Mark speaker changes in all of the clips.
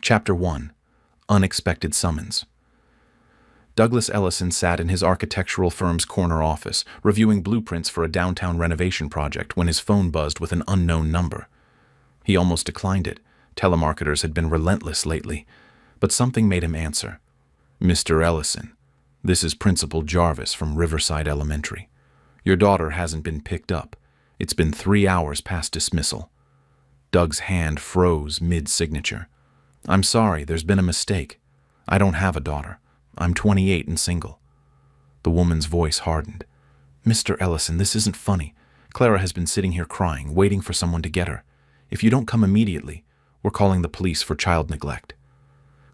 Speaker 1: Chapter 1. Unexpected Summons. Douglas Ellison sat in his architectural firm's corner office, reviewing blueprints for a downtown renovation project when his phone buzzed with an unknown number. He almost declined it. Telemarketers had been relentless lately. But something made him answer. "Mr. Ellison, this is Principal Jarvis from Riverside Elementary. Your daughter hasn't been picked up. It's been 3 hours past dismissal." Doug's hand froze mid-signature. "I'm sorry, there's been a mistake. I don't have a daughter. I'm 28 and single." The woman's voice hardened. "Mr. Ellison, this isn't funny. Clara has been sitting here crying, waiting for someone to get her. If you don't come immediately, we're calling the police for child neglect."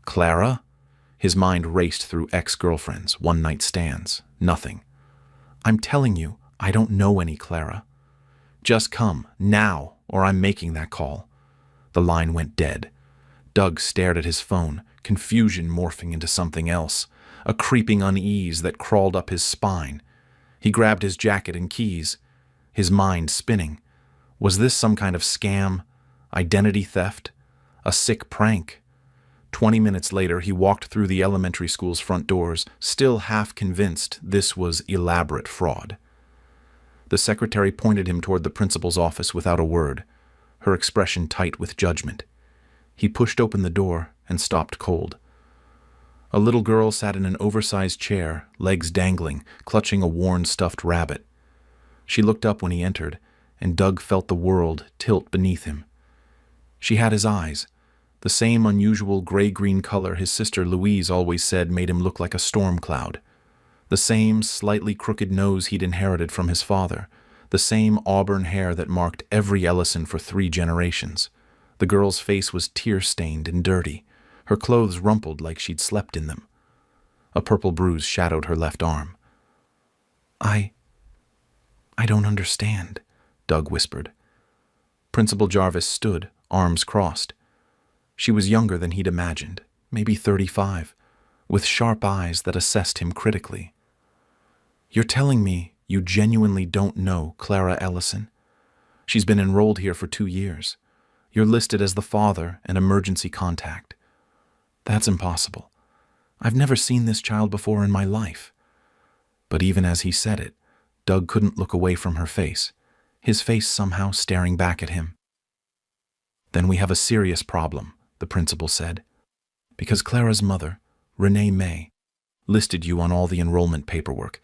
Speaker 1: "Clara?" His mind raced through ex-girlfriends, one-night stands, nothing. "I'm telling you, I don't know any Clara." "Just come, now, or I'm making that call." The line went dead. Doug stared at his phone, confusion morphing into something else, a creeping unease that crawled up his spine. He grabbed his jacket and keys, his mind spinning. Was this some kind of scam? Identity theft? A sick prank? 20 minutes later, he walked through the elementary school's front doors, still half convinced this was elaborate fraud. The secretary pointed him toward the principal's office without a word, her expression tight with judgment. He pushed open the door and stopped cold. A little girl sat in an oversized chair, legs dangling, clutching a worn stuffed rabbit. She looked up when he entered, and Doug felt the world tilt beneath him. She had his eyes, the same unusual gray-green color his sister Louise always said made him look like a storm cloud. The same slightly crooked nose he'd inherited from his father, the same auburn hair that marked every Ellison for 3 generations. The girl's face was tear-stained and dirty, her clothes rumpled like she'd slept in them. A purple bruise shadowed her left arm. I don't understand," Doug whispered. Principal Jarvis stood, arms crossed. She was younger than he'd imagined, maybe 35, with sharp eyes that assessed him critically. "You're telling me you genuinely don't know Clara Ellison? She's been enrolled here for 2 years. You're listed as the father and emergency contact." "That's impossible. I've never seen this child before in my life." But even as he said it, Doug couldn't look away from her face, his face somehow staring back at him. "Then we have a serious problem," the principal said, "because Clara's mother, Renee May, listed you on all the enrollment paperwork.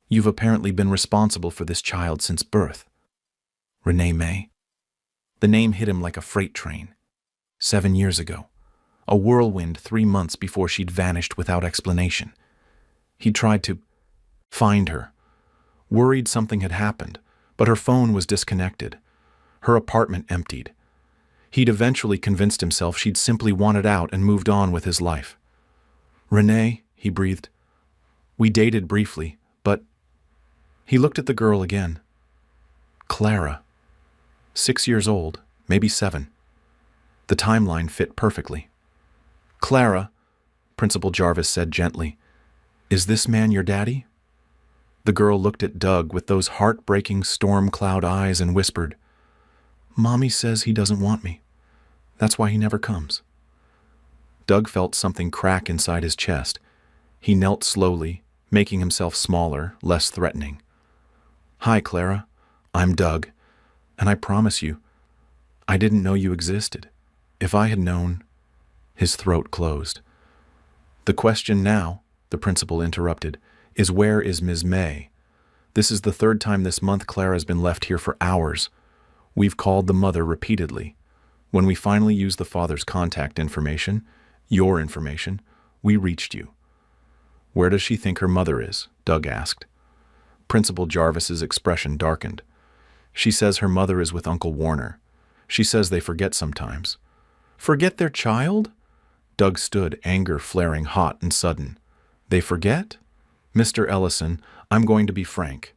Speaker 1: You've apparently been responsible for this child since birth." "Renee May?" The name hit him like a freight train. 7 years ago. A whirlwind 3 months before she'd vanished without explanation. He'd tried to find her, worried something had happened, but her phone was disconnected, her apartment emptied. He'd eventually convinced himself she'd simply wanted out and moved on with his life. "Renee," he breathed. "We dated briefly, but..." He looked at the girl again. Clara. 6 years old, maybe 7. The timeline fit perfectly. "Clara," Principal Jarvis said gently, "is this man your daddy?" The girl looked at Doug with those heartbreaking storm cloud eyes and whispered, "Mommy says he doesn't want me. That's why he never comes." Doug felt something crack inside his chest. He knelt slowly, making himself smaller, less threatening. "Hi, Clara. I'm Doug. And I promise you, I didn't know you existed. If I had known..." His throat closed. "The question now," the principal interrupted, "is where is Ms. May? This is the 3rd time this month Clara's been left here for hours. We've called the mother repeatedly. When we finally used the father's contact information, your information, we reached you." "Where does she think her mother is?" Doug asked. Principal Jarvis's expression darkened. "She says her mother is with Uncle Warner. She says they forget sometimes." "Forget their child?" Doug stood, anger flaring hot and sudden. "They forget? Mr. Ellison, I'm going to be frank.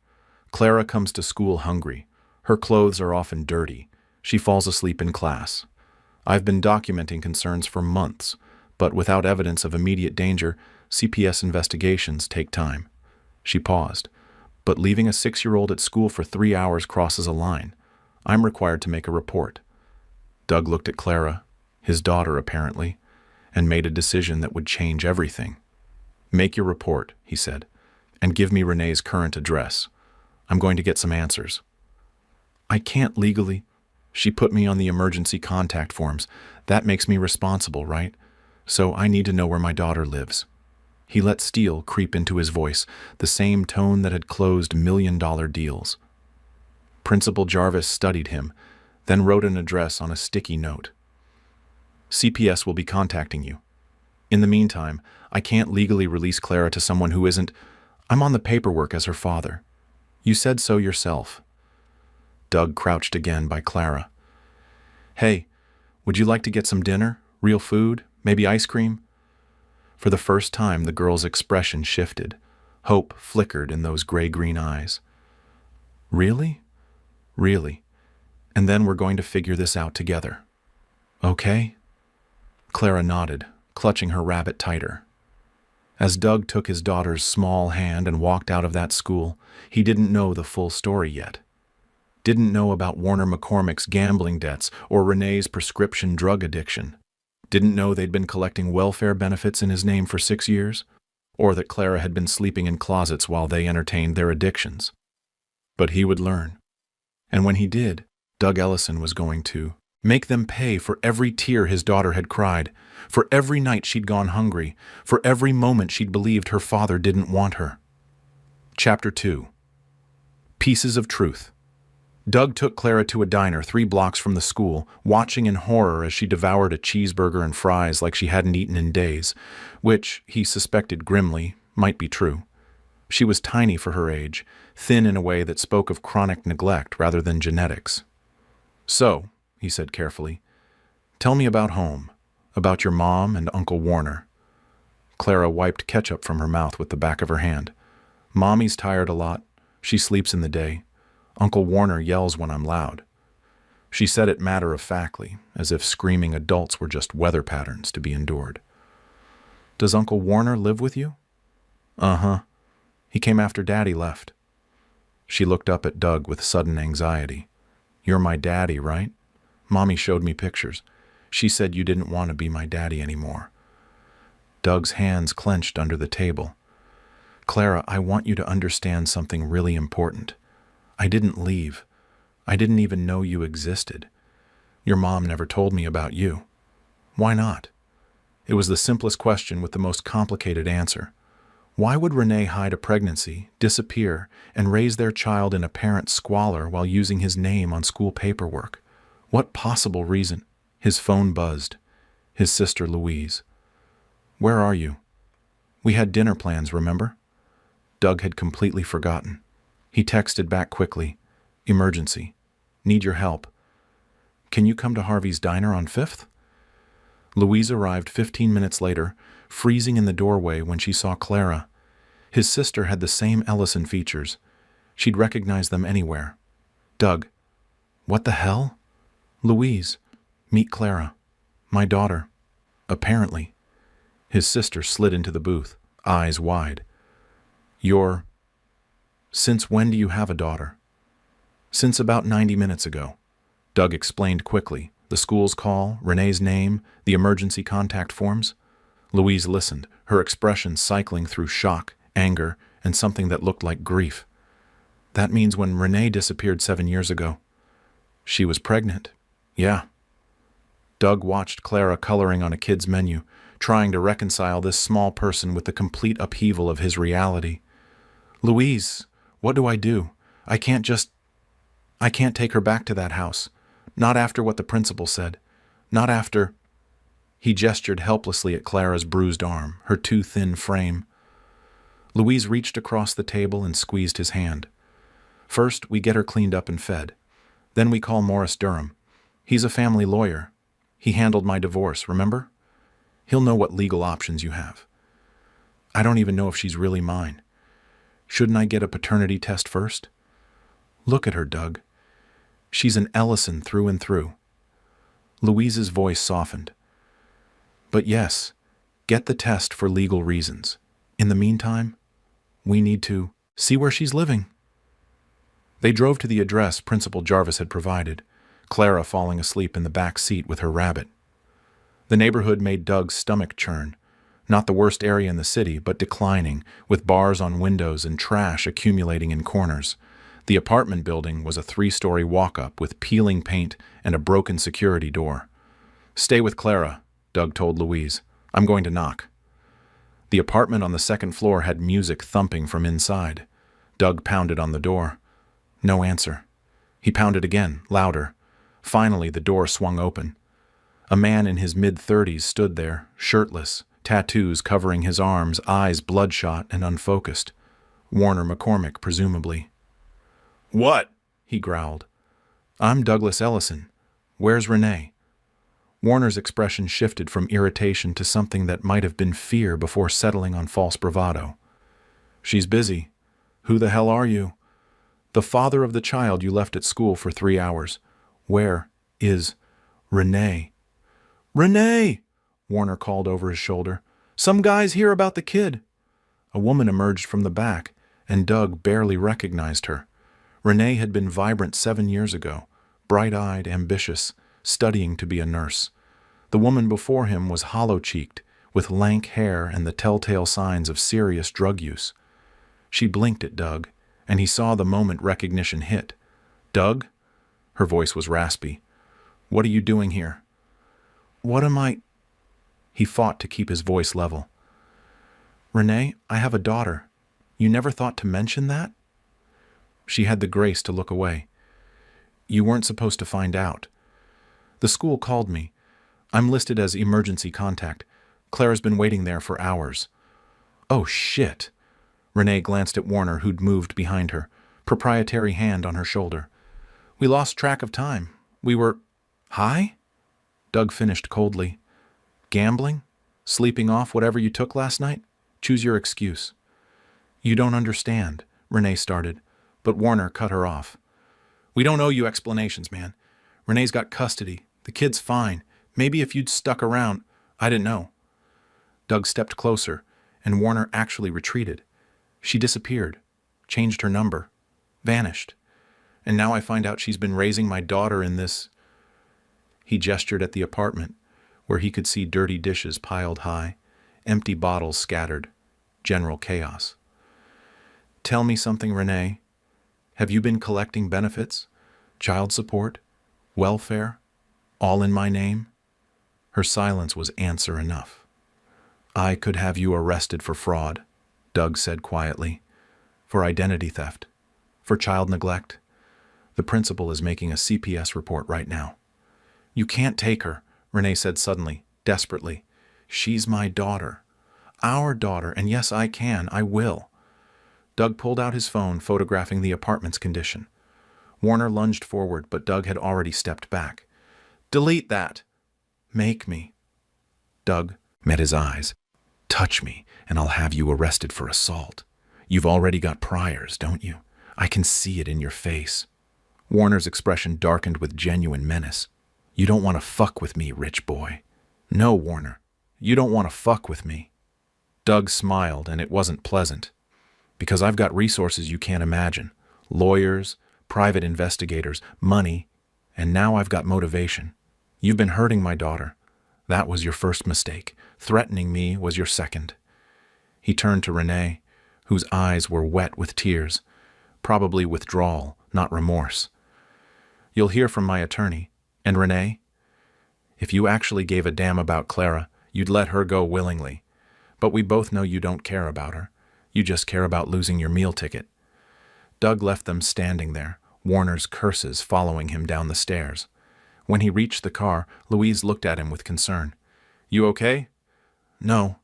Speaker 1: Clara comes to school hungry. Her clothes are often dirty. She falls asleep in class. I've been documenting concerns for months, but without evidence of immediate danger, CPS investigations take time." She paused. "But leaving a 6-year-old at school for 3 hours crosses a line. I'm required to make a report." Doug looked at Clara, his daughter apparently. and made a decision that would change everything. "Make your report," he said, "and give me Renee's current address. I'm going to get some answers." "I can't legally." "She put me on the emergency contact forms. That makes me responsible, right? So I need to know where my daughter lives." He let steel creep into his voice, the same tone that had closed million-dollar deals. Principal Jarvis studied him, then wrote an address on a sticky note. "CPS will be contacting you. In the meantime, I can't legally release Clara to someone who isn't. I'm on the paperwork as her father. You said so yourself." Doug crouched again by Clara. "Hey, would you like to get some dinner? Real food? Maybe ice cream?" For the first time, the girl's expression shifted. Hope flickered in those gray-green eyes. "Really? Really? And then we're going to figure this out together. Okay?" Clara nodded, clutching her rabbit tighter. As Doug took his daughter's small hand and walked out of that school, he didn't know the full story yet. Didn't know about Warner McCormick's gambling debts or Renee's prescription drug addiction. Didn't know they'd been collecting welfare benefits in his name for 6 years, or that Clara had been sleeping in closets while they entertained their addictions. But he would learn. And when he did, Doug Ellison was going to make them pay for every tear his daughter had cried, for every night she'd gone hungry, for every moment she'd believed her father didn't want her. Chapter 2. Pieces of Truth. Doug took Clara to a diner 3 blocks from the school, watching in horror as she devoured a cheeseburger and fries like she hadn't eaten in days, which, he suspected grimly, might be true. She was tiny for her age, thin in a way that spoke of chronic neglect rather than genetics. "So," he said carefully, "tell me about home, about your mom and Uncle Warner." Clara wiped ketchup from her mouth with the back of her hand. "Mommy's tired a lot. She sleeps in the day. Uncle Warner yells when I'm loud." She said it matter-of-factly, as if screaming adults were just weather patterns to be endured. "Does Uncle Warner live with you?" "Uh-huh. He came after Daddy left." She looked up at Doug with sudden anxiety. "You're my daddy, right? Mommy showed me pictures. She said you didn't want to be my daddy anymore." Doug's hands clenched under the table. "Clara, I want you to understand something really important. I didn't leave. I didn't even know you existed. Your mom never told me about you. Why not?" It was the simplest question with the most complicated answer. Why would Renee hide a pregnancy, disappear, and raise their child in apparent squalor while using his name on school paperwork? What possible reason? His phone buzzed. His sister Louise. "Where are you?" "We had dinner plans, remember?" Doug had completely forgotten. He texted back quickly. "Emergency. Need your help. Can you come to Harvey's Diner on 5th? Louise arrived 15 minutes later, freezing in the doorway when she saw Clara. His sister had the same Ellison features. She'd recognize them anywhere. "Doug." "What the hell?" "Louise. Meet Clara. My daughter. Apparently." His sister slid into the booth, eyes wide. "You're... Since when do you have a daughter?" "Since about 90 minutes ago." Doug explained quickly. The school's call, Renee's name, the emergency contact forms. Louise listened, her expression cycling through shock, anger, and something that looked like grief. "That means when Renee disappeared 7 years ago." "She was pregnant." "Yeah." Doug watched Clara coloring on a kid's menu, trying to reconcile this small person with the complete upheaval of his reality. "Louise, what do I do? I can't take her back to that house. Not after what the principal said. Not after..." He gestured helplessly at Clara's bruised arm, her too thin frame. Louise reached across the table and squeezed his hand. "First, we get her cleaned up and fed. Then we call Morris Durham. He's a family lawyer. He handled my divorce, remember? He'll know what legal options you have. I don't even know if she's really mine. Shouldn't I get a paternity test first? Look at her, Doug. She's an Ellison through and through." Louise's voice softened. "But yes, get the test for legal reasons. In the meantime, we need to see where she's living." They drove to the address Principal Jarvis had provided, Clara falling asleep in the back seat with her rabbit. The neighborhood made Doug's stomach churn. Not the worst area in the city, but declining, with bars on windows and trash accumulating in corners. The apartment building was a 3-story walk-up with peeling paint and a broken security door. "Stay with Clara," Doug told Louise. "I'm going to knock." The apartment on the second floor had music thumping from inside. Doug pounded on the door. No answer. He pounded again, louder. Finally, the door swung open. A man in his mid-30s stood there, shirtless, tattoos covering his arms, eyes bloodshot and unfocused. Warner McCormick, presumably. "What?" he growled. "I'm Douglas Ellison. Where's Renee?" Warner's expression shifted from irritation to something that might have been fear before settling on false bravado. "She's busy. Who the hell are you?" "The father of the child you left at school for 3 hours. Where is Renee?" "Renee!" Warner called over his shoulder. "Some guys hear about the kid." A woman emerged from the back, and Doug barely recognized her. Renee had been vibrant 7 years ago, bright-eyed, ambitious, studying to be a nurse. The woman before him was hollow-cheeked, with lank hair and the telltale signs of serious drug use. She blinked at Doug, and he saw the moment recognition hit. "Doug?" Her voice was raspy. "What are you doing here?" "What am I—" He fought to keep his voice level. "Renee, I have a daughter. You never thought to mention that?" She had the grace to look away. "You weren't supposed to find out. The school called me. I'm listed as emergency contact. Clara's been waiting there for hours." "Oh, shit." Renee glanced at Warner, who'd moved behind her, proprietary hand on her shoulder. "We lost track of time. We were high?" Doug finished coldly. "Gambling? Sleeping off whatever you took last night? Choose your excuse." "You don't understand," Renee started, but Warner cut her off. "We don't owe you explanations, man. Renee's got custody. The kid's fine. Maybe if you'd stuck around, I didn't know." Doug stepped closer, and Warner actually retreated. She disappeared, changed her number, vanished. And now I find out she's been raising my daughter in this... He gestured at the apartment, where he could see dirty dishes piled high, empty bottles scattered, general chaos. "Tell me something, Renee. Have you been collecting benefits, child support, welfare, all in my name?" Her silence was answer enough. "I could have you arrested for fraud," Doug said quietly. "For identity theft, for child neglect. The principal is making a CPS report right now." "You can't take her," Renee said suddenly, desperately. "She's my daughter. Our daughter, and yes, I can, I will." Doug pulled out his phone, photographing the apartment's condition. Warner lunged forward, but Doug had already stepped back. "Delete that." "Make me." Doug met his eyes. "Touch me, and I'll have you arrested for assault. You've already got priors, don't you? I can see it in your face." Warner's expression darkened with genuine menace. "You don't want to fuck with me, rich boy." "No, Warner. You don't want to fuck with me." Doug smiled, and it wasn't pleasant. "Because I've got resources you can't imagine. Lawyers, private investigators, money, and now I've got motivation. You've been hurting my daughter. That was your first mistake. Threatening me was your second." He turned to Renee, whose eyes were wet with tears. Probably withdrawal, not remorse. "You'll hear from my attorney. And Renee, if you actually gave a damn about Clara, you'd let her go willingly. But we both know you don't care about her. You just care about losing your meal ticket." Doug left them standing there, Warner's curses following him down the stairs. When he reached the car, Louise looked at him with concern. "You okay?" "No."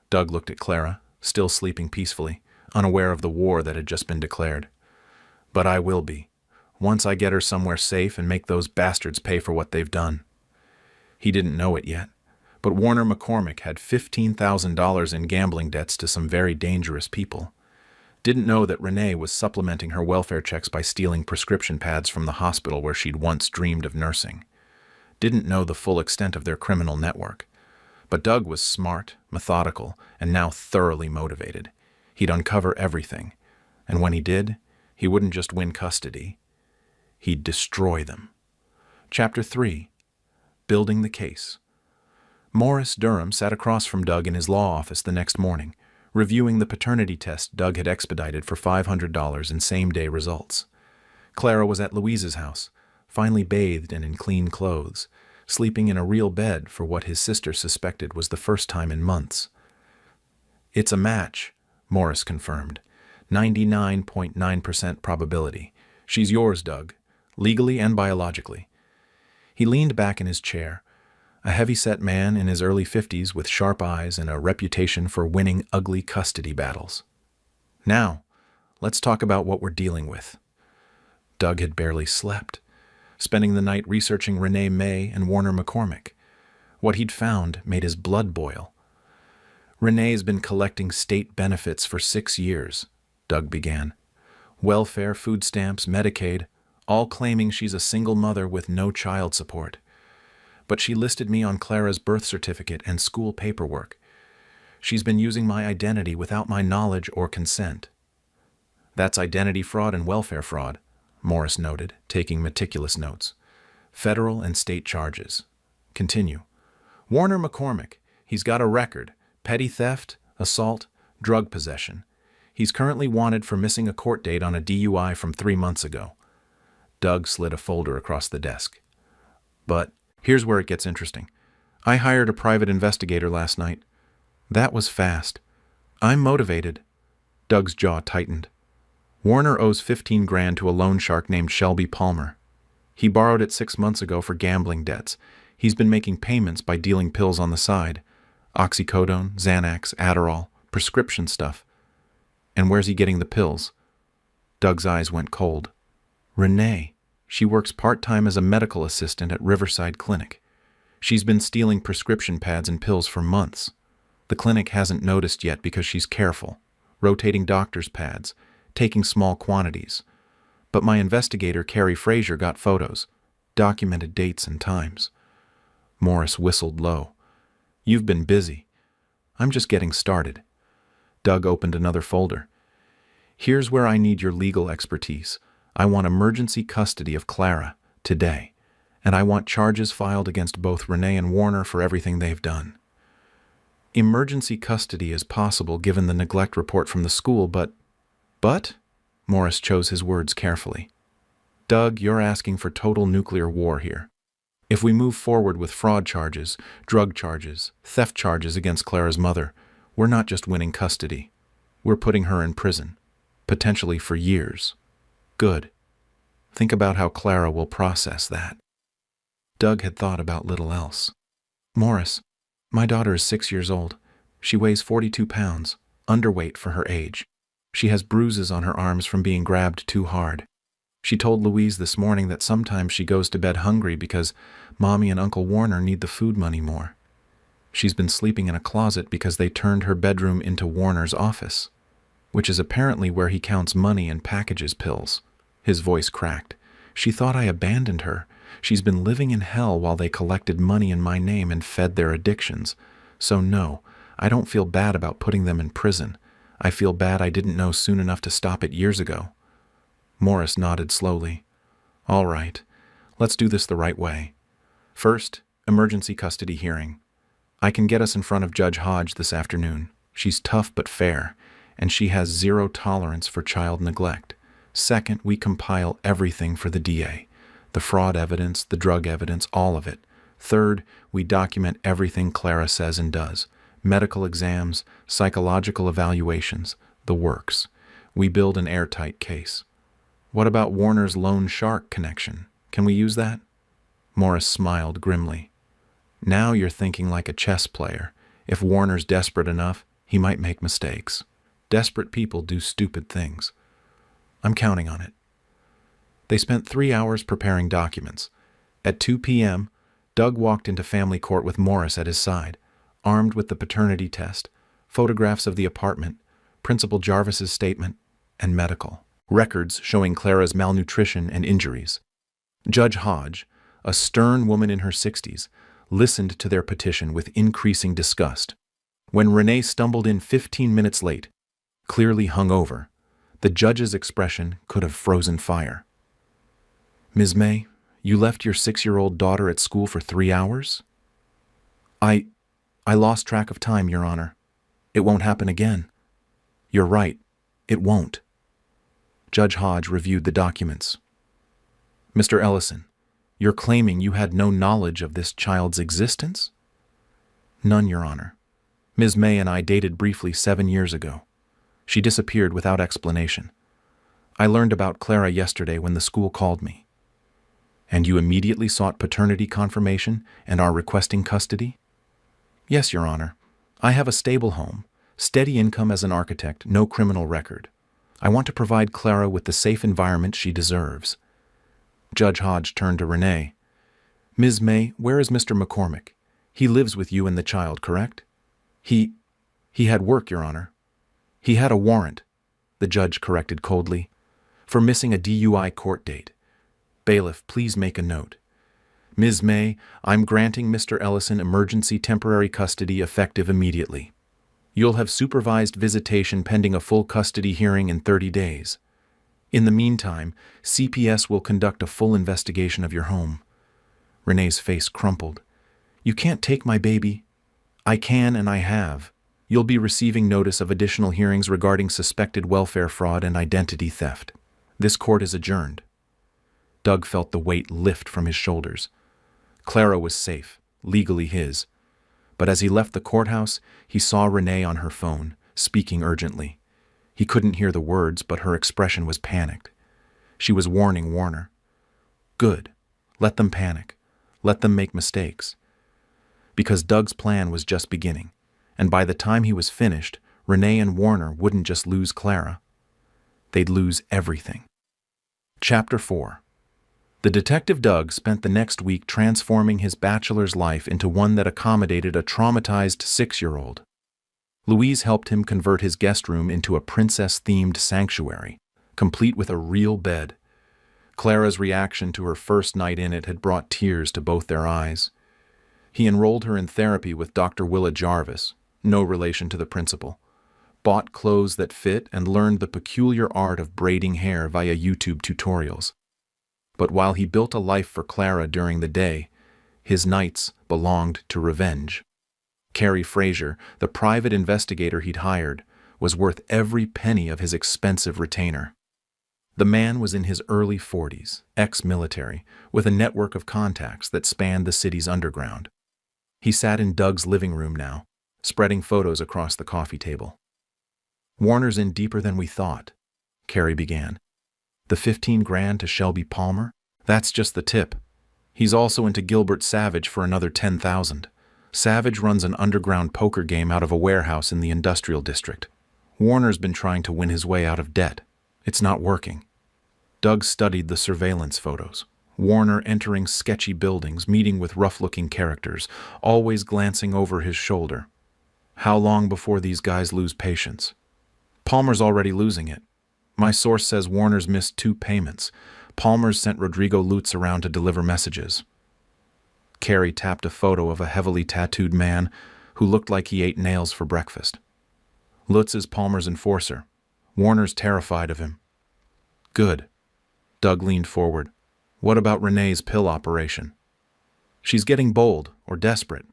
Speaker 1: Doug looked at Clara, still sleeping peacefully, unaware of the war that had just been declared. "But I will be. Once I get her somewhere safe and make those bastards pay for what they've done." He didn't know it yet, but Warner McCormick had $15,000 in gambling debts to some very dangerous people. Didn't know that Renee was supplementing her welfare checks by stealing prescription pads from the hospital where she'd once dreamed of nursing. Didn't know the full extent of their criminal network. But Doug was smart, methodical, and now thoroughly motivated. He'd uncover everything, and when he did, he wouldn't just win custody. He'd destroy them. Chapter 3. Building the Case. Morris Durham sat across from Doug in his law office the next morning, reviewing the paternity test Doug had expedited for $500 in same-day results. Clara was at Louise's house, finally bathed and in clean clothes, sleeping in a real bed for what his sister suspected was the first time in months. "It's a match," Morris confirmed. 99.9% probability. "She's yours, Doug, legally and biologically." He leaned back in his chair, a heavy-set man in his early 50s with sharp eyes and a reputation for winning ugly custody battles. "Now, let's talk about what we're dealing with." Doug had barely slept, spending the night researching Renee May and Warner McCormick. What he'd found made his blood boil. "Renee's been collecting state benefits for 6 years," Doug began. "Welfare, food stamps, Medicaid, all claiming she's a single mother with no child support. But she listed me on Clara's birth certificate and school paperwork. She's been using my identity without my knowledge or consent." "That's identity fraud and welfare fraud," Morris noted, taking meticulous notes. "Federal and state charges. Continue. Warner McCormick, he's got a record: petty theft, assault, drug possession. He's currently wanted for missing a court date on a DUI from 3 months ago." Doug slid a folder across the desk. "But here's where it gets interesting. I hired a private investigator last night." "That was fast." "I'm motivated." Doug's jaw tightened. "Warner owes 15 grand to a loan shark named Shelby Palmer. He borrowed it 6 months ago for gambling debts. He's been making payments by dealing pills on the side. Oxycodone, Xanax, Adderall, prescription stuff. And where's he getting the pills?" Doug's eyes went cold. "Renee. She works part-time as a medical assistant at Riverside Clinic. She's been stealing prescription pads and pills for months. The clinic hasn't noticed yet because she's careful, rotating doctor's pads, taking small quantities. But my investigator, Carrie Frazier, got photos, documented dates and times." Morris whistled low. "You've been busy. I'm just getting started." Doug opened another folder. "Here's where I need your legal expertise. I want emergency custody of Clara, today. And I want charges filed against both Renee and Warner for everything they've done." "Emergency custody is possible given the neglect report from the school, but..." "But?" Morris chose his words carefully. "Doug, you're asking for total nuclear war here. If we move forward with fraud charges, drug charges, theft charges against Clara's mother, we're not just winning custody. We're putting her in prison, potentially for years." "Good. Think about how Clara will process that." Doug had thought about little else. "Morris, my daughter is 6 years old. She weighs 42 pounds, underweight for her age. She has bruises on her arms from being grabbed too hard. She told Louise this morning that sometimes she goes to bed hungry because Mommy and Uncle Warner need the food money more. She's been sleeping in a closet because they turned her bedroom into Warner's office, which is apparently where he counts money and packages pills." His voice cracked. "She thought I abandoned her. She's been living in hell while they collected money in my name and fed their addictions. So no, I don't feel bad about putting them in prison. I feel bad I didn't know soon enough to stop it years ago." Morris nodded slowly. "All right, let's do this the right way. First, emergency custody hearing. I can get us in front of Judge Hodge this afternoon. She's tough but fair, and she has zero tolerance for child neglect. Second, we compile everything for the DA. The fraud evidence, the drug evidence, all of it. Third, we document everything Clara says and does. Medical exams, psychological evaluations, the works. We build an airtight case. What about Warner's loan shark connection? Can we use that?" Morris smiled grimly. "Now you're thinking like a chess player. If Warner's desperate enough, he might make mistakes. Desperate people do stupid things. I'm counting on it." They spent 3 hours preparing documents. At 2 p.m., Doug walked into family court with Morris at his side, armed with the paternity test, photographs of the apartment, Principal Jarvis's statement, and medical records showing Clara's malnutrition and injuries. Judge Hodge, a stern woman in her 60s, listened to their petition with increasing disgust. When Renee stumbled in 15 minutes late, clearly hungover, the judge's expression could have frozen fire. "Ms. May, you left your 6-year-old daughter at school for 3 hours?" I lost track of time, Your Honor. It won't happen again. You're right. It won't. Judge Hodge reviewed the documents. Mr. Ellison, you're claiming you had no knowledge of this child's existence? None, Your Honor. Ms. May and I dated briefly 7 years ago. She disappeared without explanation. I learned about Clara yesterday when the school called me. And you immediately sought paternity confirmation and are requesting custody? Yes, Your Honor. I have a stable home, steady income as an architect, no criminal record. I want to provide Clara with the safe environment she deserves. Judge Hodge turned to Renee. Ms. May, where is Mr. McCormick? He lives with you and the child, correct? He had work, Your Honor. He had a warrant, the judge corrected coldly, for missing a DUI court date. Bailiff, please make a note. Ms. May, I'm granting Mr. Ellison emergency temporary custody effective immediately. You'll have supervised visitation pending a full custody hearing in 30 days. In the meantime, CPS will conduct a full investigation of your home. Renee's face crumpled. You can't take my baby. I can and I have. You'll be receiving notice of additional hearings regarding suspected welfare fraud and identity theft. This court is adjourned. Doug felt the weight lift from his shoulders. Clara was safe, legally his. But as he left the courthouse, he saw Renee on her phone, speaking urgently. He couldn't hear the words, but her expression was panicked. She was warning Warner. Good. Let them panic. Let them make mistakes. Because Doug's plan was just beginning, and by the time he was finished, Renee and Warner wouldn't just lose Clara. They'd lose everything. Chapter 4. The detective Doug spent the next week transforming his bachelor's life into one that accommodated a traumatized 6-year-old. Louise helped him convert his guest room into a princess-themed sanctuary, complete with a real bed. Clara's reaction to her first night in it had brought tears to both their eyes. He enrolled her in therapy with Dr. Willa Jarvis, no relation to the principal, bought clothes that fit, and learned the peculiar art of braiding hair via YouTube tutorials. But while he built a life for Clara during the day, his nights belonged to revenge. Carrie Fraser, the private investigator he'd hired, was worth every penny of his expensive retainer. The man was in his early 40s, ex-military, with a network of contacts that spanned the city's underground. He sat in Doug's living room now, spreading photos across the coffee table. Warner's in deeper than we thought, Carrie began. The 15 grand to Shelby Palmer? That's just the tip. He's also into Gilbert Savage for another 10,000. Savage runs an underground poker game out of a warehouse in the industrial district. Warner's been trying to win his way out of debt. It's not working. Doug studied the surveillance photos. Warner entering sketchy buildings, meeting with rough-looking characters, always glancing over his shoulder. How long before these guys lose patience? Palmer's already losing it. My source says Warner's missed 2 payments. Palmer's sent Rodrigo Lutz around to deliver messages. Carrie tapped a photo of a heavily tattooed man who looked like he ate nails for breakfast. Lutz is Palmer's enforcer. Warner's terrified of him. Good. Doug leaned forward. What about Renee's pill operation? She's getting bold or desperate.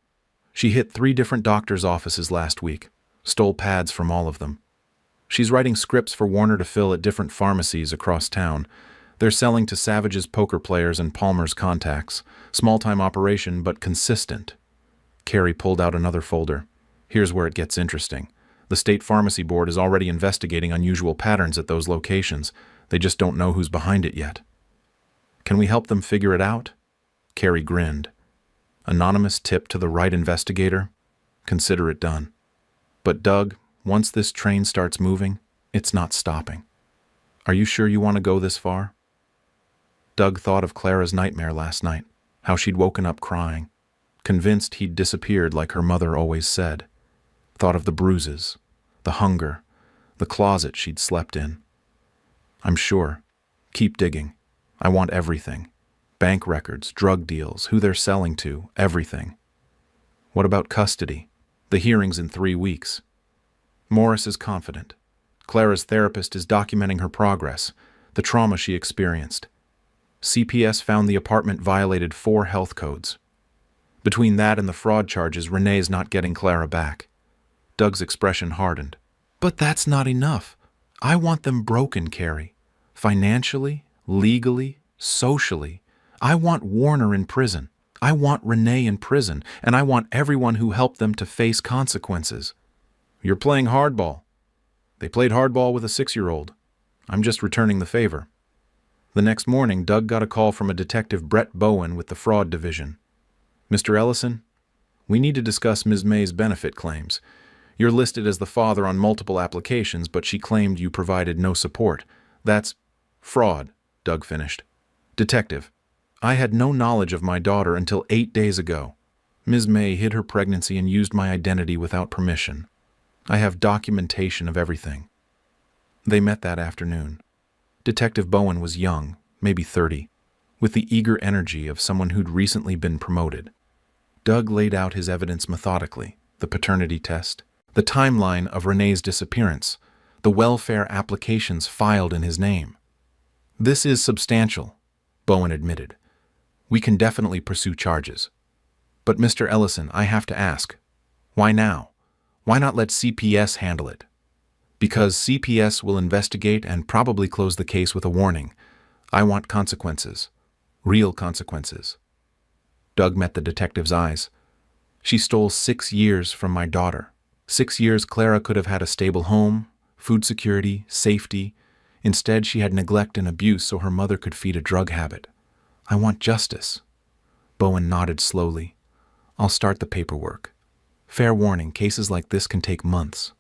Speaker 1: She hit 3 different doctors' offices last week, stole pads from all of them. She's writing scripts for Warner to fill at different pharmacies across town. They're selling to Savage's poker players and Palmer's contacts. Small-time operation, but consistent. Carrie pulled out another folder. Here's where it gets interesting. The State Pharmacy Board is already investigating unusual patterns at those locations. They just don't know who's behind it yet. Can we help them figure it out? Carrie grinned. Anonymous tip to the right investigator? Consider it done. But Doug, once this train starts moving, it's not stopping. Are you sure you want to go this far? Doug thought of Clara's nightmare last night, how she'd woken up crying, convinced he'd disappeared like her mother always said. Thought of the bruises, the hunger, the closet she'd slept in. I'm sure. Keep digging. I want everything. Bank records, drug deals, who they're selling to, everything. What about custody? The hearing's in 3 weeks. Morris is confident. Clara's therapist is documenting her progress, the trauma she experienced. CPS found the apartment violated 4 health codes. Between that and the fraud charges, Renee's not getting Clara back. Doug's expression hardened. But that's not enough. I want them broken, Carrie. Financially, legally, socially. I want Warner in prison. I want Renee in prison, and I want everyone who helped them to face consequences. You're playing hardball. They played hardball with a 6-year-old. I'm just returning the favor. The next morning, Doug got a call from a detective, Brett Bowen, with the fraud division. Mr. Ellison, we need to discuss Ms. May's benefit claims. You're listed as the father on multiple applications, but she claimed you provided no support. That's fraud, Doug finished. Detective, I had no knowledge of my daughter until 8 days ago. Ms. May hid her pregnancy and used my identity without permission. I have documentation of everything. They met that afternoon. Detective Bowen was young, maybe 30, with the eager energy of someone who'd recently been promoted. Doug laid out his evidence methodically: the paternity test, the timeline of Renee's disappearance, the welfare applications filed in his name. This is substantial, Bowen admitted. We can definitely pursue charges. But Mr. Ellison, I have to ask, why now? Why not let CPS handle it? Because CPS will investigate and probably close the case with a warning. I want consequences. Real consequences. Doug met the detective's eyes. She stole 6 years from my daughter. 6 years Clara could have had a stable home, food security, safety. Instead, she had neglect and abuse so her mother could feed a drug habit. I want justice. Bowen nodded slowly. I'll start the paperwork. Fair warning, cases like this can take months.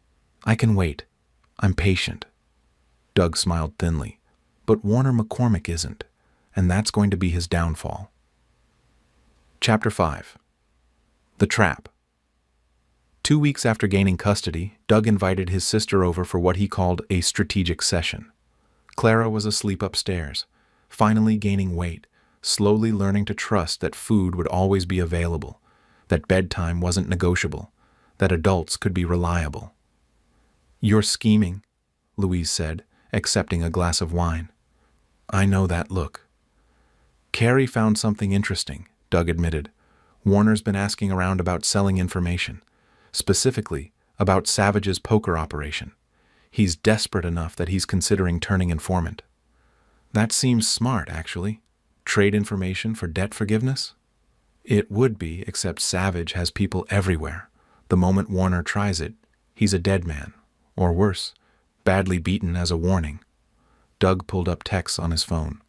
Speaker 1: I can wait. I'm patient. Doug smiled thinly. But Warner McCormick isn't, and that's going to be his downfall. Chapter 5. The Trap. 2 weeks after gaining custody, Doug invited his sister over for what he called a strategic session. Clara was asleep upstairs, finally gaining weight, slowly learning to trust that food would always be available, that bedtime wasn't negotiable, that adults could be reliable. You're scheming, Louise said, accepting a glass of wine. I know that look. Carrie found something interesting, Doug admitted. Warner's been asking around about selling information, specifically about Savage's poker operation. He's desperate enough that he's considering turning informant. That seems smart, actually. Trade information for debt forgiveness? It would be, except Savage has people everywhere. The moment Warner tries it, he's a dead man, or worse, badly beaten as a warning. Doug pulled up texts on his phone.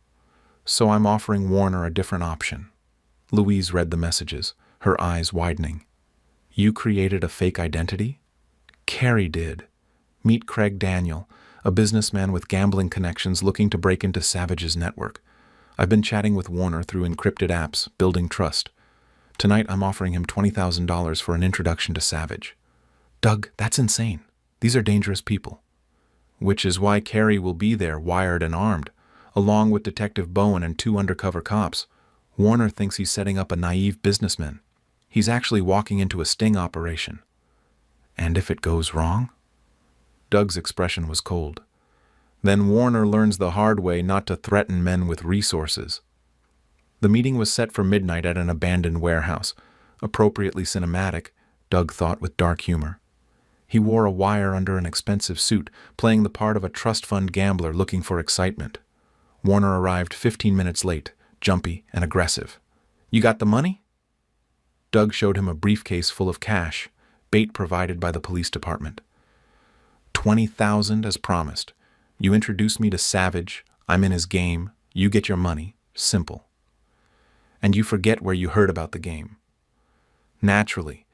Speaker 1: So I'm offering Warner a different option. Louise read the messages, her eyes widening. You created a fake identity? Carrie did. Meet Craig Daniel, a businessman with gambling connections looking to break into Savage's network. I've been chatting with Warner through encrypted apps, building trust. Tonight I'm offering him $20,000 for an introduction to Savage. Doug, that's insane. These are dangerous people. Which is why Carrie will be there, wired and armed, along with Detective Bowen and 2 undercover cops. Warner thinks he's setting up a naive businessman. He's actually walking into a sting operation. And if it goes wrong? Doug's expression was cold. Then Warner learns the hard way not to threaten men with resources. The meeting was set for midnight at an abandoned warehouse. Appropriately cinematic, Doug thought with dark humor. He wore a wire under an expensive suit, playing the part of a trust fund gambler looking for excitement. Warner arrived 15 minutes late, jumpy and aggressive. You got the money? Doug showed him a briefcase full of cash, bait provided by the police department. $20,000 as promised. You introduce me to Savage, I'm in his game, you get your money. Simple. And you forget where you heard about the game. Naturally.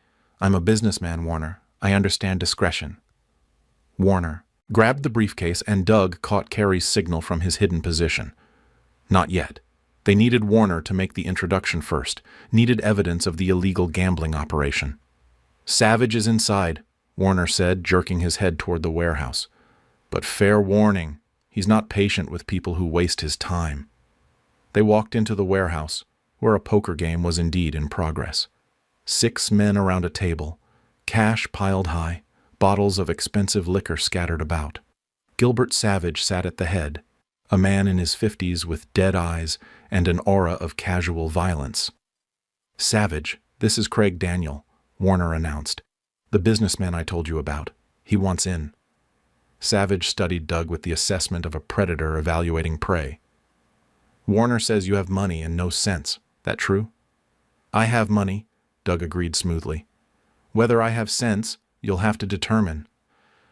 Speaker 1: I'm a businessman, Warner. I understand discretion. Warner grabbed the briefcase and Doug caught Carrie's signal from his hidden position. Not yet. They needed Warner to make the introduction first, needed evidence of the illegal gambling operation. Savage is inside, Warner said, jerking his head toward the warehouse. But fair warning, he's not patient with people who waste his time. They walked into the warehouse, where a poker game was indeed in progress. 6 men around a table, cash piled high, bottles of expensive liquor scattered about. Gilbert Savage sat at the head, a man in his 50s with dead eyes and an aura of casual violence. Savage, "This is Craig Daniel," Warner announced. "The businessman I told you about. He wants in." Savage studied Doug with the assessment of a predator evaluating prey. "Warner says you have money and no sense. That true?" "I have money," Doug agreed smoothly. "Whether I have sense, you'll have to determine.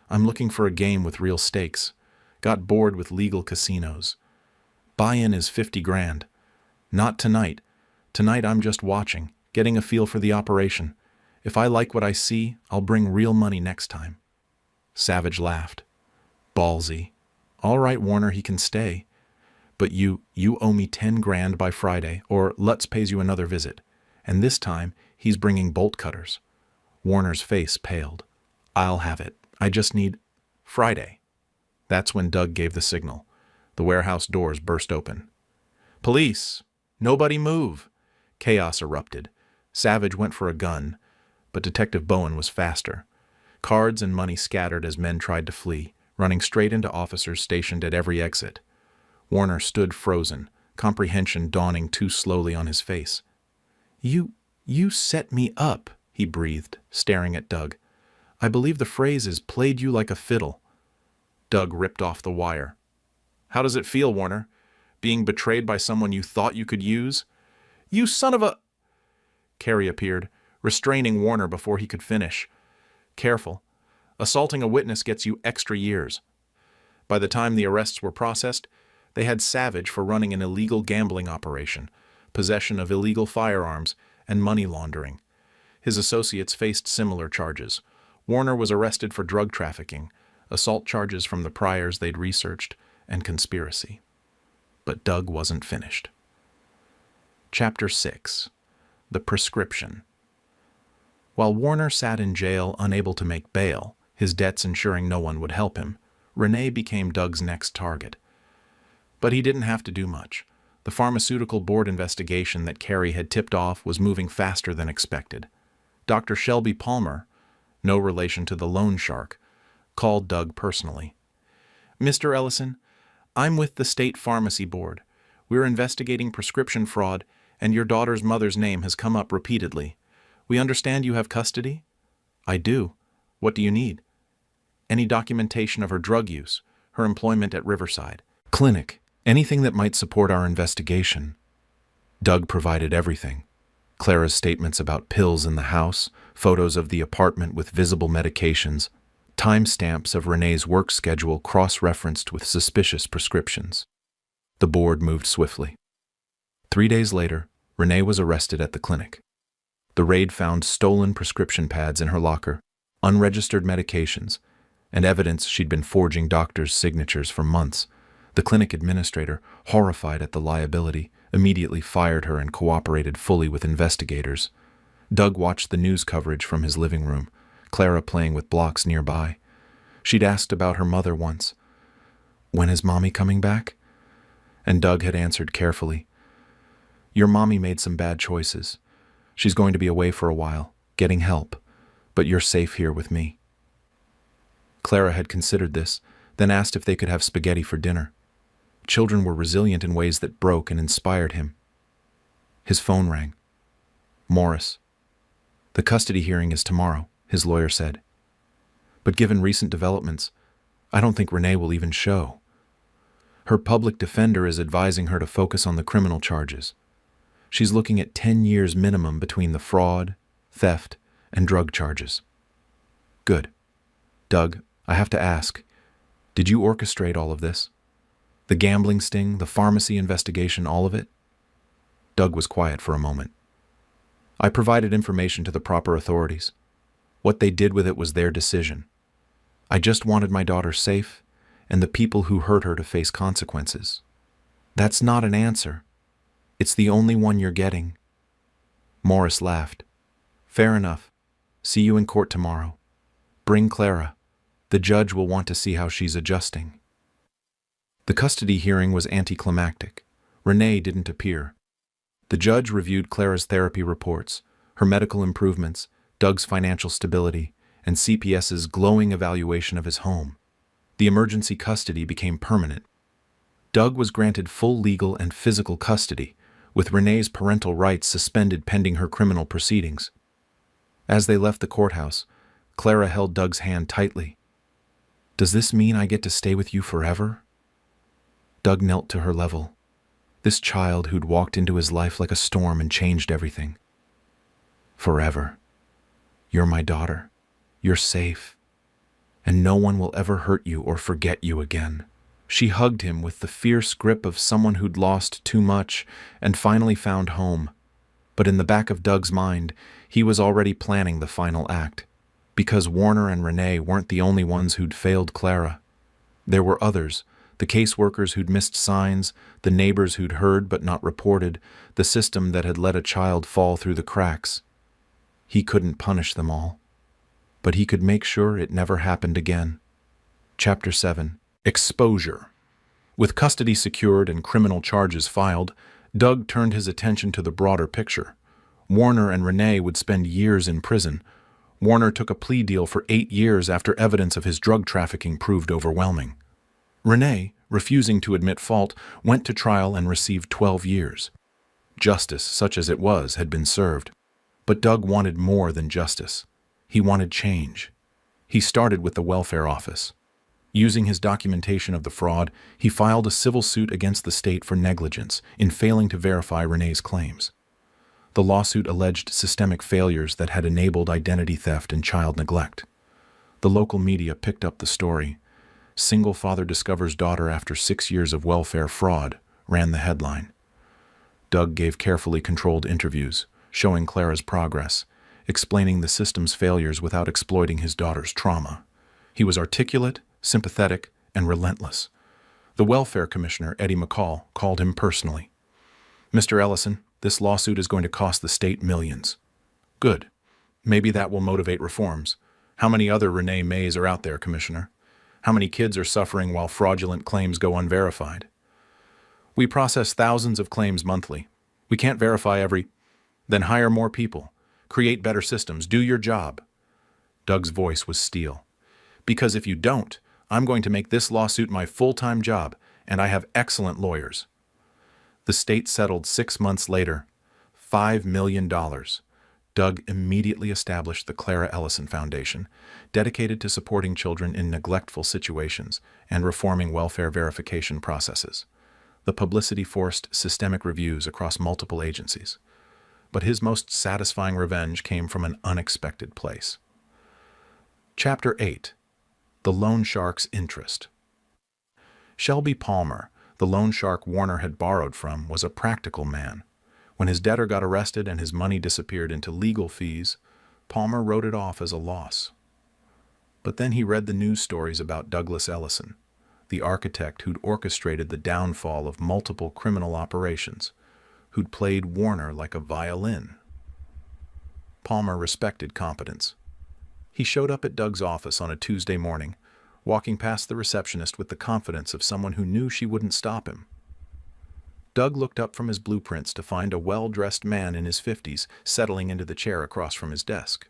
Speaker 1: I'm looking for a game with real stakes. Got bored with legal casinos. Buy-in is 50 grand. Not tonight. Tonight I'm just watching, getting a feel for the operation. If I like what I see, I'll bring real money next time." Savage laughed. "Ballsy. All right, Warner, he can stay. But you owe me 10 grand by Friday, or Lutz pays you another visit. And this time, he's bringing bolt cutters." Warner's face paled. "I'll have it. I just need Friday." That's when Doug gave the signal. The warehouse doors burst open. "Police! Nobody move!" Chaos erupted. Savage went for a gun, but Detective Bowen was faster. Cards and money scattered as men tried to flee, running straight into officers stationed at every exit. Warner stood frozen, comprehension dawning too slowly on his face. You set me up," he breathed, staring at Doug. "I believe the phrase is played you like a fiddle." Doug ripped off the wire. "How does it feel, Warner? Being betrayed by someone you thought you could use?" "You son of a—" Carey appeared, restraining Warner before he could finish. "Careful. Assaulting a witness gets you extra years." By the time the arrests were processed, they had Savage for running an illegal gambling operation, possession of illegal firearms, and money laundering. His associates faced similar charges. Warner was arrested for drug trafficking, assault charges from the priors they'd researched, and conspiracy. But Doug wasn't finished. Chapter 6. The Prescription. While Warner sat in jail unable to make bail, his debts ensuring no one would help him, Renee became Doug's next target. But he didn't have to do much. The pharmaceutical board investigation that Carey had tipped off was moving faster than expected. Dr. Shelby Palmer, no relation to the loan shark, called Doug personally. "Mr. Ellison, I'm with the State Pharmacy Board. We're investigating prescription fraud, and your daughter's mother's name has come up repeatedly. We understand you have custody?" "I do. What do you need?" "Any documentation of her drug use, her employment at Riverside, clinic, anything that might support our investigation." Doug provided everything. Clara's statements about pills in the house, photos of the apartment with visible medications, timestamps of Renee's work schedule cross-referenced with suspicious prescriptions. The board moved swiftly. 3 days later, Renee was arrested at the clinic. The raid found stolen prescription pads in her locker, unregistered medications, and evidence she'd been forging doctors' signatures for months. The clinic administrator, horrified at the liability, immediately fired her and cooperated fully with investigators. Doug watched the news coverage from his living room, Clara playing with blocks nearby. She'd asked about her mother once. "When is Mommy coming back?" And Doug had answered carefully, "Your mommy made some bad choices. She's going to be away for a while, getting help, but you're safe here with me." Clara had considered this, then asked if they could have spaghetti for dinner. Children were resilient in ways that broke and inspired him. His phone rang. "Morris." "The custody hearing is tomorrow," his lawyer said. "But given recent developments, I don't think Renee will even show. Her public defender is advising her to focus on the criminal charges. She's looking at 10 years minimum between the fraud, theft, and drug charges." "Good. Doug, I have to ask, did you orchestrate all of this? The gambling sting, the pharmacy investigation, all of it?" Doug was quiet for a moment. "I provided information to the proper authorities. What they did with it was their decision. I just wanted my daughter safe and the people who hurt her to face consequences." "That's not an answer. It's the only one you're getting." Morris laughed. "Fair enough. See you in court tomorrow. Bring Clara. The judge will want to see how she's adjusting." The custody hearing was anticlimactic. Renee didn't appear. The judge reviewed Clara's therapy reports, her medical improvements, Doug's financial stability, and CPS's glowing evaluation of his home. The emergency custody became permanent. Doug was granted full legal and physical custody, with Renee's parental rights suspended pending her criminal proceedings. As they left the courthouse, Clara held Doug's hand tightly. "Does this mean I get to stay with you forever?" Doug knelt to her level. This child who'd walked into his life like a storm and changed everything. "Forever. You're my daughter. You're safe. And no one will ever hurt you or forget you again." She hugged him with the fierce grip of someone who'd lost too much and finally found home. But in the back of Doug's mind, he was already planning the final act. Because Warner and Renee weren't the only ones who'd failed Clara. There were others, the caseworkers who'd missed signs, the neighbors who'd heard but not reported, the system that had let a child fall through the cracks. He couldn't punish them all, but he could make sure it never happened again. Chapter 7. Exposure. With custody secured and criminal charges filed, Doug turned his attention to the broader picture. Warner and Renee would spend years in prison. Warner took a plea deal for 8 years after evidence of his drug trafficking proved overwhelming. Renee, refusing to admit fault, went to trial and received 12 years. Justice, such as it was, had been served. But Doug wanted more than justice. He wanted change. He started with the welfare office. Using his documentation of the fraud, he filed a civil suit against the state for negligence in failing to verify Renee's claims. The lawsuit alleged systemic failures that had enabled identity theft and child neglect. The local media picked up the story. "Single father discovers daughter after 6 years of welfare fraud," ran the headline. Doug gave carefully controlled interviews, showing Clara's progress, explaining the system's failures without exploiting his daughter's trauma. He was articulate, sympathetic, and relentless. The welfare commissioner, Eddie McCall, called him personally. "Mr. Ellison, this lawsuit is going to cost the state millions." "Good. Maybe that will motivate reforms. How many other Renee Mays are out there, Commissioner? How many kids are suffering while fraudulent claims go unverified?" "We process thousands of claims monthly. We can't verify every—" "Then hire more people. Create better systems. Do your job." Doug's voice was steel. "Because if you don't, I'm going to make this lawsuit my full-time job, and I have excellent lawyers." The state settled 6 months later. $5 million. Doug immediately established the Clara Ellison Foundation, dedicated to supporting children in neglectful situations and reforming welfare verification processes. The publicity forced systemic reviews across multiple agencies. But his most satisfying revenge came from an unexpected place. Chapter 8. The Loan Shark's Interest. Shelby Palmer, the loan shark Warner had borrowed from, was a practical man. When his debtor got arrested and his money disappeared into legal fees, Palmer wrote it off as a loss. But then he read the news stories about Douglas Ellison, the architect who'd orchestrated the downfall of multiple criminal operations, who'd played Warner like a violin. Palmer respected competence. He showed up at Doug's office on a Tuesday morning, walking past the receptionist with the confidence of someone who knew she wouldn't stop him. Doug looked up from his blueprints to find a well-dressed man in his 50s settling into the chair across from his desk.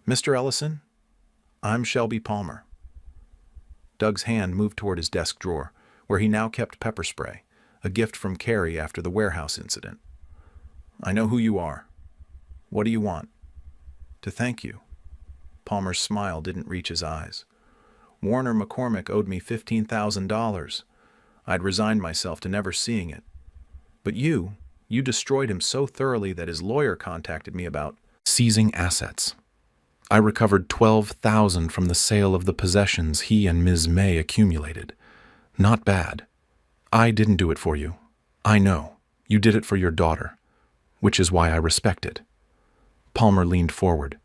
Speaker 1: "Mr. Ellison, I'm Shelby Palmer." Doug's hand moved toward his desk drawer, where he now kept pepper spray, a gift from Carrie after the warehouse incident. "I know who you are. What do you want?" "To thank you." Palmer's smile didn't reach his eyes. "Warner McCormick owed me $15,000. I'd resigned myself to never seeing it. But you destroyed him so thoroughly that his lawyer contacted me about seizing assets. I recovered $12,000 from the sale of the possessions he and Ms. May accumulated. Not bad. I didn't do it for you. I know. You did it for your daughter, which is why I respect it." Palmer leaned forward.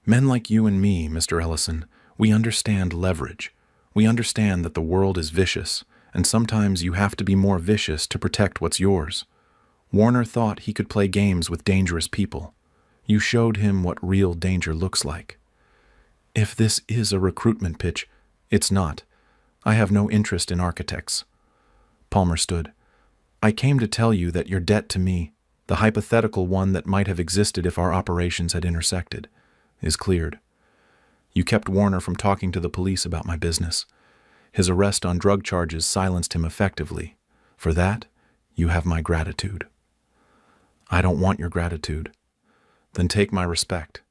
Speaker 1: "Men like you and me, Mr. Ellison, we understand leverage. We understand that the world is vicious, and sometimes you have to be more vicious to protect what's yours. Warner thought he could play games with dangerous people. You showed him what real danger looks like. If this is a recruitment pitch, it's not. I have no interest in architects." Palmer stood. "I came to tell you that your debt to me, the hypothetical one that might have existed if our operations had intersected, is cleared. You kept Warner from talking to the police about my business. His arrest on drug charges silenced him effectively. For that, you have my gratitude." I don't want your gratitude. Then take my respect.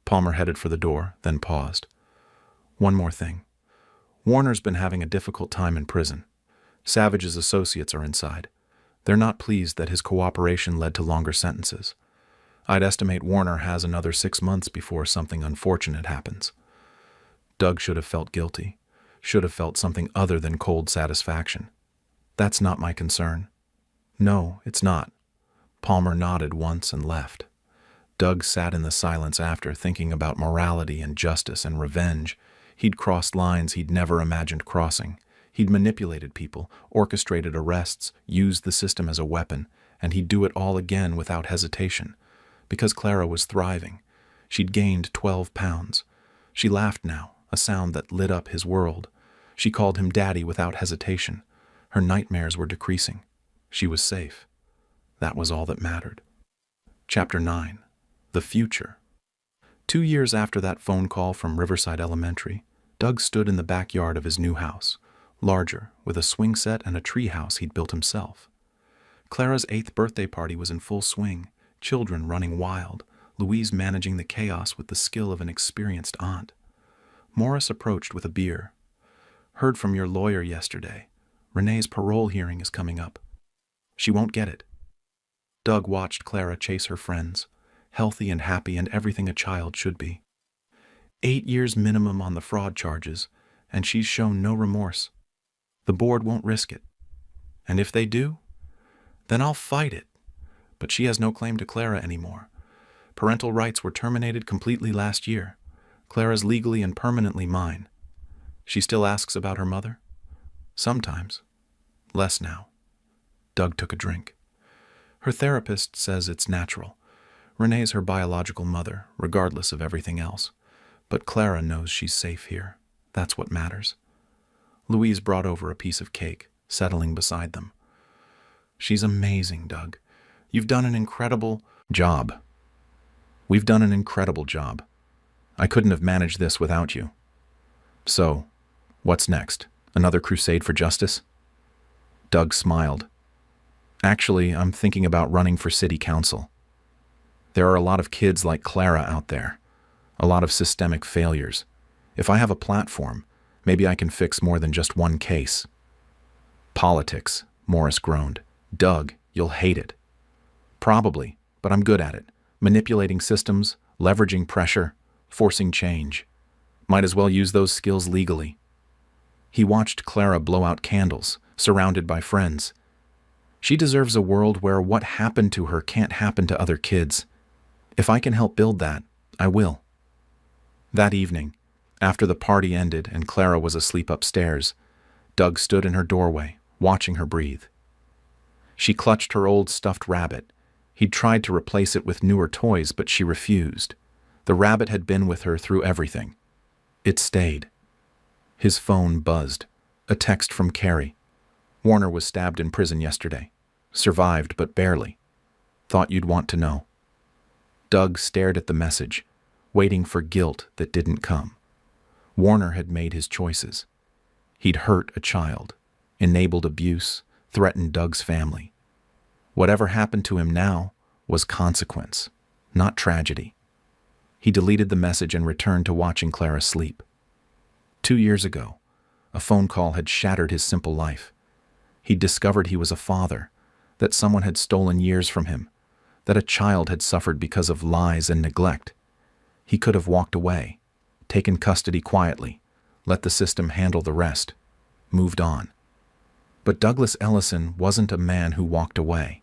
Speaker 1: Palmer headed for the door, then paused. One more thing. Warner's been having a difficult time in prison. Savage's associates are inside. They're not pleased that his cooperation led to longer sentences. I'd estimate Warner has another 6 months before something unfortunate happens. Doug should have felt guilty, should have felt something other than cold satisfaction. That's not my concern. No, it's not. Palmer nodded once and left. Doug sat in the silence after, thinking about morality and justice and revenge. He'd crossed lines he'd never imagined crossing. He'd manipulated people, orchestrated arrests, used the system as a weapon, and he'd do it all again without hesitation. Because Clara was thriving. She'd gained 12 pounds. She laughed now, a sound that lit up his world. She called him Daddy without hesitation. Her nightmares were decreasing. She was safe. That was all that mattered. Chapter 9. The Future. 2 years after that phone call from Riverside Elementary, Doug stood in the backyard of his new house, larger, with a swing set and a tree house he'd built himself. Clara's 8th birthday party was in full swing, children running wild, Louise managing the chaos with the skill of an experienced aunt. Morris approached with a beer. Heard from your lawyer yesterday. Renee's parole hearing is coming up. She won't get it. Doug watched Clara chase her friends, healthy and happy and everything a child should be. 8 years minimum on the fraud charges, and she's shown no remorse. The board won't risk it. And if they do, then I'll fight it. But she has no claim to Clara anymore. Parental rights were terminated completely last year. Clara's legally and permanently mine. She still asks about her mother? Sometimes. Less now. Doug took a drink. Her therapist says it's natural. Renee's her biological mother, regardless of everything else. But Clara knows she's safe here. That's what matters. Louise brought over a piece of cake, settling beside them. She's amazing, Doug. You've done an incredible job. We've done an incredible job. I couldn't have managed this without you. So, what's next? Another crusade for justice? Doug smiled. Actually, I'm thinking about running for city council. There are a lot of kids like Clara out there. A lot of systemic failures. If I have a platform, maybe I can fix more than just one case. Politics, Morris groaned. Doug, you'll hate it. Probably, but I'm good at it. Manipulating systems, leveraging pressure, forcing change. Might as well use those skills legally. He watched Clara blow out candles, surrounded by friends. She deserves a world where what happened to her can't happen to other kids. If I can help build that, I will. That evening, after the party ended and Clara was asleep upstairs, Doug stood in her doorway, watching her breathe. She clutched her old stuffed rabbit. He'd tried to replace it with newer toys, but she refused. The rabbit had been with her through everything. It stayed. His phone buzzed. A text from Carrie. Warner was stabbed in prison yesterday. Survived, but barely. Thought you'd want to know. Doug stared at the message, waiting for guilt that didn't come. Warner had made his choices. He'd hurt a child, enabled abuse, threatened Doug's family. Whatever happened to him now was consequence, not tragedy. He deleted the message and returned to watching Clara sleep. 2 years ago, a phone call had shattered his simple life. He'd discovered he was a father, that someone had stolen years from him, that a child had suffered because of lies and neglect. He could have walked away, taken custody quietly, let the system handle the rest, moved on. But Douglas Ellison wasn't a man who walked away.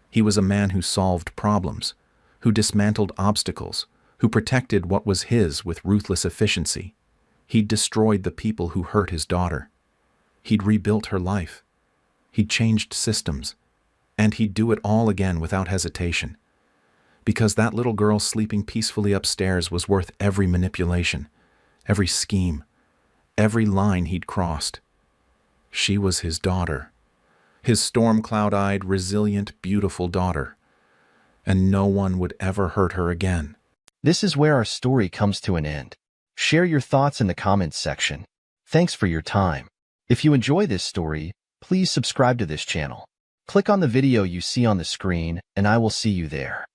Speaker 1: He was a man who solved problems, who dismantled obstacles, who protected what was his with ruthless efficiency. He'd destroyed the people who hurt his daughter. He'd rebuilt her life. He'd changed systems. And he'd do it all again without hesitation. Because that little girl sleeping peacefully upstairs was worth every manipulation, every scheme, every line he'd crossed. She was his daughter. His storm-cloud-eyed, resilient, beautiful daughter. And no one would ever hurt her again.
Speaker 2: This is where our story comes to an end. Share your thoughts in the comments section. Thanks for your time. If you enjoy this story, please subscribe to this channel. Click on the video you see on the screen, and I will see you there.